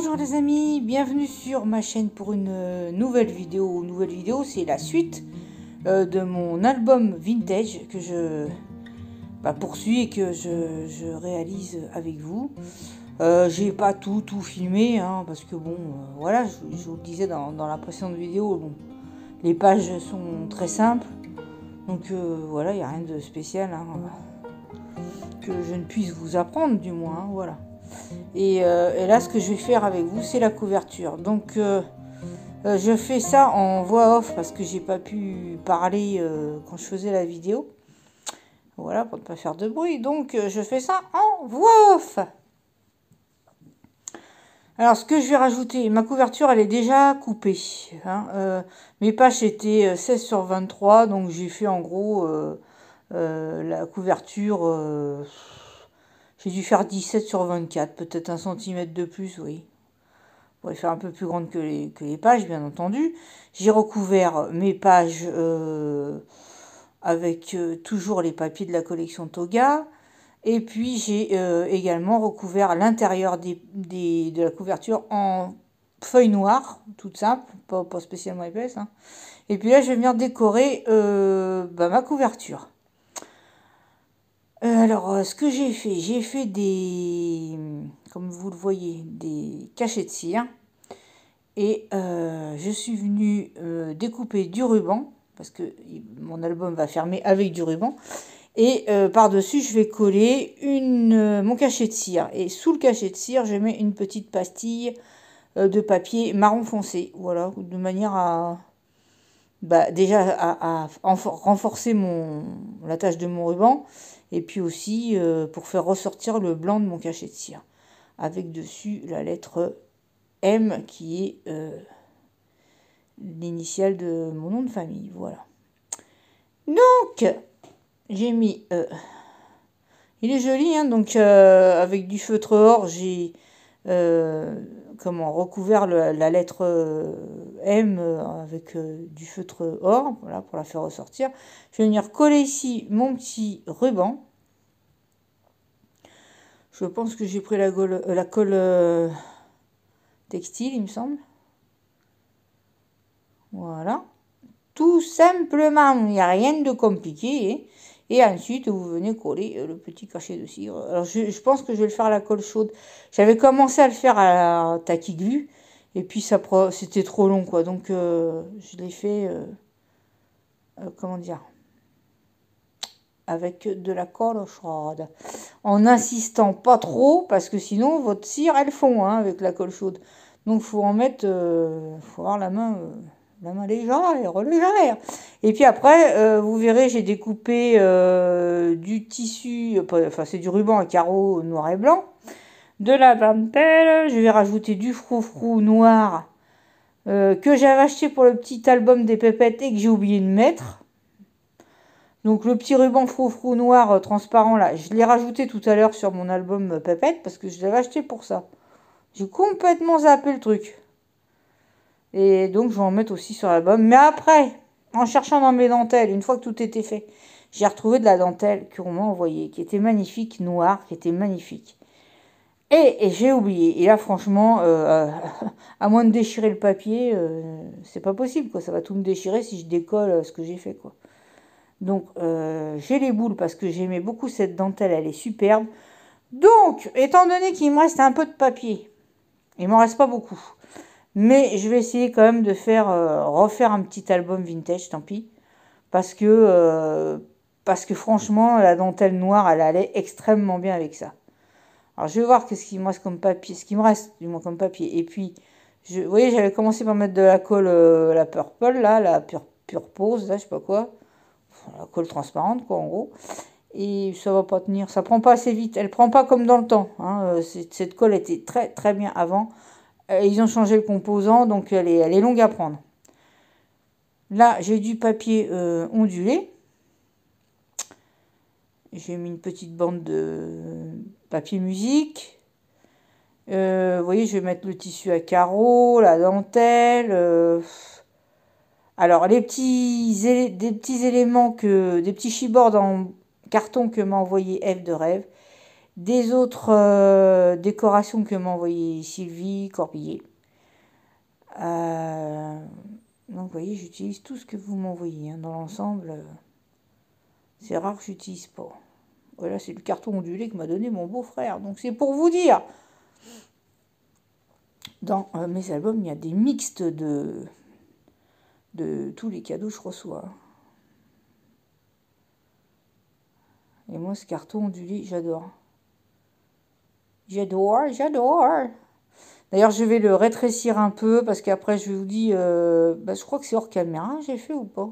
Bonjour les amis, bienvenue sur ma chaîne pour une nouvelle vidéo. C'est la suite de mon album vintage que je poursuis et que je réalise avec vous. J'ai pas tout filmé hein, parce que bon, voilà, je vous le disais dans la précédente vidéo, bon, les pages sont très simples. Donc voilà, il n'y a rien de spécial hein, que je ne puisse vous apprendre du moins, hein, voilà. Et là, ce que je vais faire avec vous, c'est la couverture. Donc, je fais ça en voix off parce que j'ai pas pu parler quand je faisais la vidéo. Voilà, pour ne pas faire de bruit. Donc, je fais ça en voix off. Alors, ce que je vais rajouter, ma couverture, elle est déjà coupée. Hein, mes pages étaient 16 sur 23, donc j'ai fait en gros la couverture... j'ai dû faire 17 sur 24, peut-être 1 centimètre de plus, oui. Pour les faire un peu plus grande que les pages, bien entendu. J'ai recouvert mes pages avec toujours les papiers de la collection Toga. Et puis j'ai également recouvert l'intérieur de la couverture en feuille noire, toute simple, pas spécialement épaisse. Hein. Et puis là, je vais venir décorer ma couverture. Alors, ce que j'ai fait des, comme vous le voyez, des cachets de cire. Et je suis venue découper du ruban, parce que mon album va fermer avec du ruban. Et par-dessus, je vais coller mon cachet de cire. Et sous le cachet de cire, je mets une petite pastille de papier marron foncé. Voilà, de manière à... déjà à renforcer la tâche de mon ruban. Et puis aussi pour faire ressortir le blanc de mon cachet de cire. Avec dessus la lettre M qui est l'initiale de mon nom de famille. Voilà. Donc, j'ai mis... il est joli, hein, donc avec du feutre or, j'ai recouvert la lettre M avec du feutre or, voilà, pour la faire ressortir. Je vais venir coller ici mon petit ruban. Je pense que j'ai pris la colle textile, il me semble. Voilà. Tout simplement, il n'y a rien de compliqué. Hein. Et ensuite, vous venez coller le petit cachet de cire. Alors, je pense que je vais le faire à la colle chaude. J'avais commencé à le faire à la tacky glue. Et puis, c'était trop long, quoi. Donc, je l'ai fait, comment dire, avec de la colle chaude. En n'insistant pas trop, parce que sinon, votre cire, elle fond hein, avec la colle chaude. Donc, il faut en mettre, faut avoir la main légère. Et puis après, vous verrez, j'ai découpé du tissu, enfin c'est du ruban à carreaux noir et blanc, de la dentelle. Je vais rajouter du froufrou noir que j'avais acheté pour le petit album des pépettes et que j'ai oublié de mettre. Donc le petit ruban froufrou noir transparent là, je l'ai rajouté tout à l'heure sur mon album pépette parce que je l'avais acheté pour ça. J'ai complètement zappé le truc. Et donc, je vais en mettre aussi sur l'album. Mais après, en cherchant dans mes dentelles, une fois que tout était fait, j'ai retrouvé de la dentelle qu'on m'a envoyée, qui était magnifique, noire, qui était magnifique. Et j'ai oublié. Et là, franchement, à moins de déchirer le papier, c'est pas possible, quoi. Ça va tout me déchirer si je décolle ce que j'ai fait, quoi. Donc, j'ai les boules parce que j'aimais beaucoup cette dentelle, elle est superbe. Donc, étant donné qu'il me reste un peu de papier, il m'en reste pas beaucoup. Mais je vais essayer quand même de refaire un petit album vintage, tant pis. Parce que franchement, la dentelle noire, elle allait extrêmement bien avec ça. Alors, je vais voir ce qui me reste comme papier. Ce qui me reste, du moins, comme papier. Et puis, vous voyez, j'avais commencé par mettre de la colle, la purple, là, la pure pose, là, je sais pas quoi. Enfin, la colle transparente, quoi, en gros. Et ça va pas tenir. Ça prend pas assez vite. Elle prend pas comme dans le temps. Hein. Cette colle était très, très bien avant. Ils ont changé le composant, donc elle est longue à prendre. Là, j'ai du papier ondulé. J'ai mis une petite bande de papier musique. Vous voyez, je vais mettre le tissu à carreaux, la dentelle. Alors, des petits éléments des petits chipboards en carton que m'a envoyé F de Rêve. des autres décorations que m'a envoyé Sylvie Corbillet. Donc vous voyez, j'utilise tout ce que vous m'envoyez. Hein. Dans l'ensemble, c'est rare que j'utilise pas. Voilà, c'est le carton ondulé que m'a donné mon beau-frère. Donc c'est pour vous dire. Dans mes albums, il y a des mixtes de tous les cadeaux que je reçois. Et moi, ce carton ondulé, j'adore. J'adore. D'ailleurs, je vais le rétrécir un peu parce qu'après, je vous dis, je crois que c'est hors caméra, j'ai fait ou pas?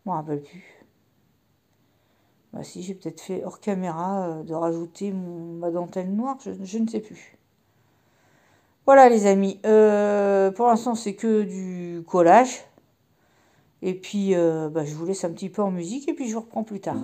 Je me rappelle plus. Bah si, j'ai peut-être fait hors caméra de rajouter ma dentelle noire, je ne sais plus. Voilà les amis, pour l'instant c'est que du collage. Et puis je vous laisse un petit peu en musique et puis je vous reprends plus tard.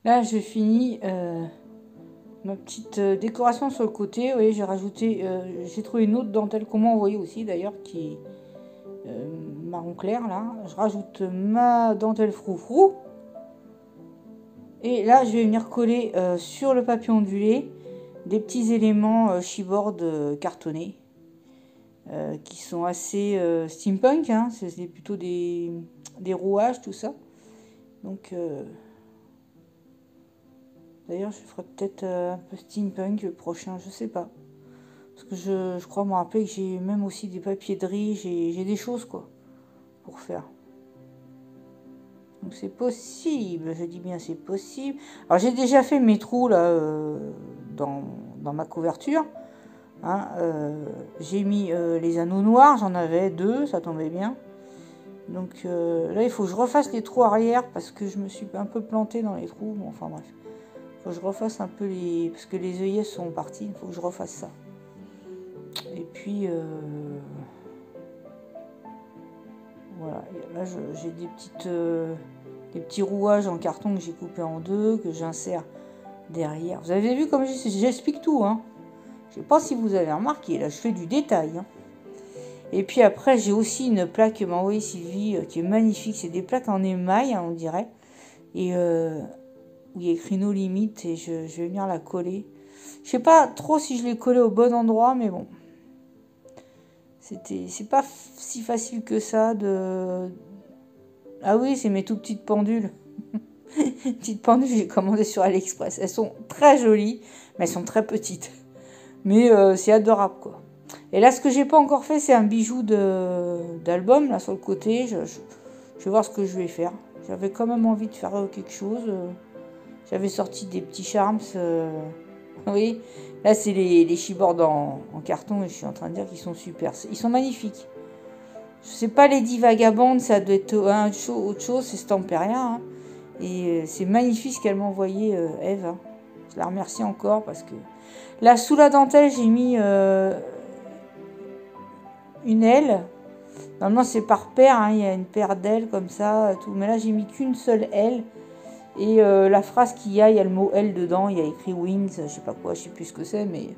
Là, je finis ma petite décoration sur le côté. Vous voyez, j'ai rajouté, j'ai trouvé une autre dentelle qu'on m'a envoyée aussi d'ailleurs, qui est marron clair là. Je rajoute ma dentelle froufrou. Et là, je vais venir coller sur le papier ondulé des petits éléments chipboard cartonnés qui sont assez steampunk. Hein, c'est plutôt des rouages, tout ça. Donc... D'ailleurs, je ferai peut-être un peu steampunk le prochain, je sais pas. Parce que je crois me rappeler que j'ai même aussi des papiers de riz, j'ai des choses quoi pour faire. Donc c'est possible, je dis bien c'est possible. Alors j'ai déjà fait mes trous là dans ma couverture. Hein, j'ai mis les anneaux noirs, j'en avais 2, ça tombait bien. Donc là il faut que je refasse les trous arrière parce que je me suis un peu plantée dans les trous. Bon, enfin bref. Faut que je refasse un peu les... Parce que les œillets sont partis, il faut que je refasse ça. Et puis... Voilà, et là j'ai des petits rouages en carton que j'ai coupé en deux, que j'insère derrière. Vous avez vu comme j'explique tout, hein. Je sais pas si vous avez remarqué, là je fais du détail, hein. Et puis après j'ai aussi une plaque que m'a envoyée Sylvie, qui est magnifique. C'est des plaques en émail, hein, on dirait. Et où il y a écrit nos limites, et je vais venir la coller. Je sais pas trop si je l'ai collée au bon endroit, mais bon. C'est pas si facile que ça de... Ah oui, c'est mes tout petites pendules. Petites pendules, j'ai commandé sur AliExpress. Elles sont très jolies, mais elles sont très petites. Mais c'est adorable, quoi. Et là, ce que j'ai pas encore fait, c'est un bijou d'album, là, sur le côté. Je vais voir ce que je vais faire. J'avais quand même envie de faire quelque chose. J'avais sorti des petits charms. Oui, là, c'est les chipboards en carton, et je suis en train de dire qu'ils sont super. Ils sont magnifiques. Je sais pas, Lady Vagabond, ça doit être autre chose, c'est Stamperia, hein. Et c'est magnifique ce qu'elle m'a envoyé, Eve, hein. Je la remercie encore parce que... Là, sous la dentelle, j'ai mis une aile. Normalement, c'est par paire, hein. Il y a une paire d'ailes comme ça, tout. Mais là, j'ai mis qu'une seule aile. Et la phrase qu'il y a le mot L dedans, il y a écrit Wings, je sais pas quoi, je sais plus ce que c'est, mais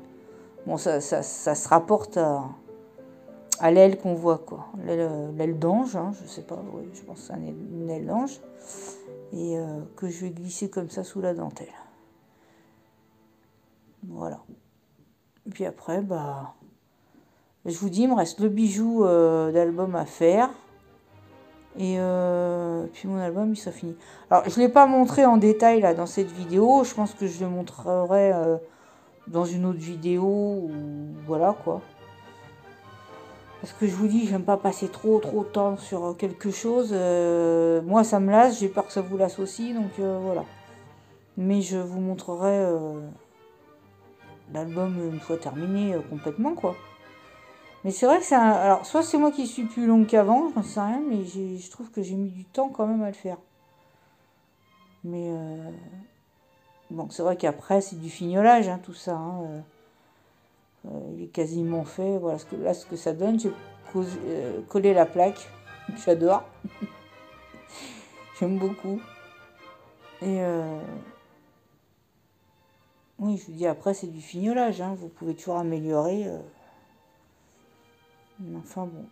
bon, ça se rapporte à l'aile qu'on voit, quoi. L'aile d'ange, hein, je sais pas, oui, je pense que c'est une aile d'ange. Et que je vais glisser comme ça sous la dentelle. Voilà. Et puis après, bah, je vous dis, il me reste le bijou d'album à faire. Et puis mon album, il sera fini. Alors, je ne l'ai pas montré en détail là dans cette vidéo. Je pense que je le montrerai dans une autre vidéo. Ou voilà quoi. Parce que je vous dis, j'aime pas passer trop de temps sur quelque chose. Moi, ça me lasse. J'ai peur que ça vous lasse aussi. Donc voilà. Mais je vous montrerai l'album une fois terminé complètement quoi. Mais c'est vrai que c'est un... Alors, soit c'est moi qui suis plus longue qu'avant, j'en sais rien, mais je trouve que j'ai mis du temps quand même à le faire. Mais bon, c'est vrai qu'après, c'est du fignolage, hein, tout ça. Hein. Il est quasiment fait. Voilà ce que ça donne. J'ai collé la plaque. J'adore. J'aime beaucoup. Et oui, je vous dis, après, c'est du fignolage. Hein. Vous pouvez toujours améliorer. Enfin bon.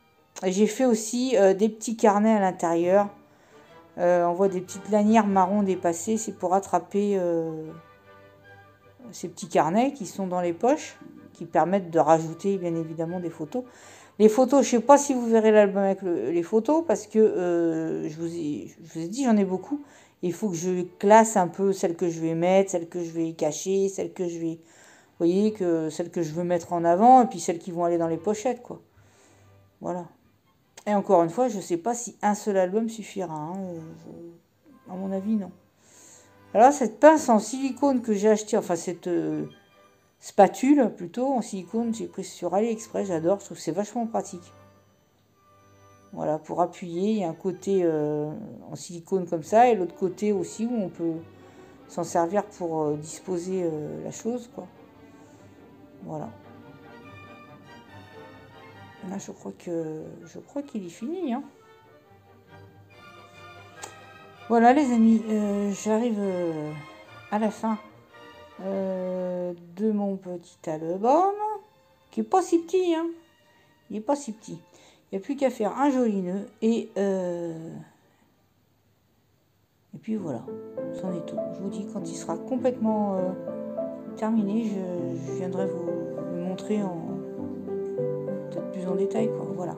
J'ai fait aussi des petits carnets à l'intérieur. On voit des petites lanières marron dépassées. C'est pour attraper ces petits carnets qui sont dans les poches, qui permettent de rajouter bien évidemment des photos. Les photos, je ne sais pas si vous verrez l'album avec les photos, parce que je vous ai dit, j'en ai beaucoup. Il faut que je classe un peu celles que je vais mettre, celles que je vais cacher, celles que je vais... Vous voyez, celles que je veux mettre en avant, et puis celles qui vont aller dans les pochettes, quoi. Voilà. Et encore une fois, je ne sais pas si un seul album suffira. Hein. À mon avis, non. Alors, cette pince en silicone que j'ai acheté, enfin cette spatule plutôt en silicone, j'ai pris sur AliExpress, j'adore, je trouve que c'est vachement pratique. Voilà, pour appuyer, il y a un côté en silicone comme ça, et l'autre côté aussi où on peut s'en servir pour disposer la chose, quoi. Voilà. Là, je crois qu'il est fini, hein. Voilà les amis, j'arrive à la fin de mon petit album, qui est pas si petit, hein. Il est pas si petit. Il n'y a plus qu'à faire un joli nœud et puis voilà, c'en est tout. Je vous dis, quand il sera complètement terminé, je viendrai vous le montrer peut-être plus en détail, quoi. Voilà.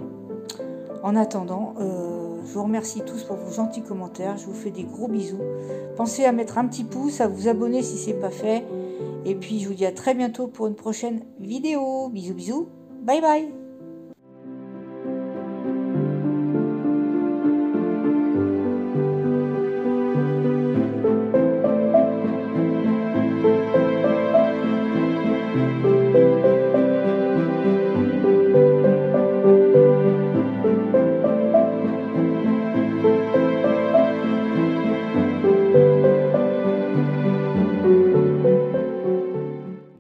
En attendant, je vous remercie tous pour vos gentils commentaires. Je vous fais des gros bisous. Pensez à mettre un petit pouce, à vous abonner si ce n'est pas fait. Et puis, je vous dis à très bientôt pour une prochaine vidéo. Bisous, bisous. Bye bye.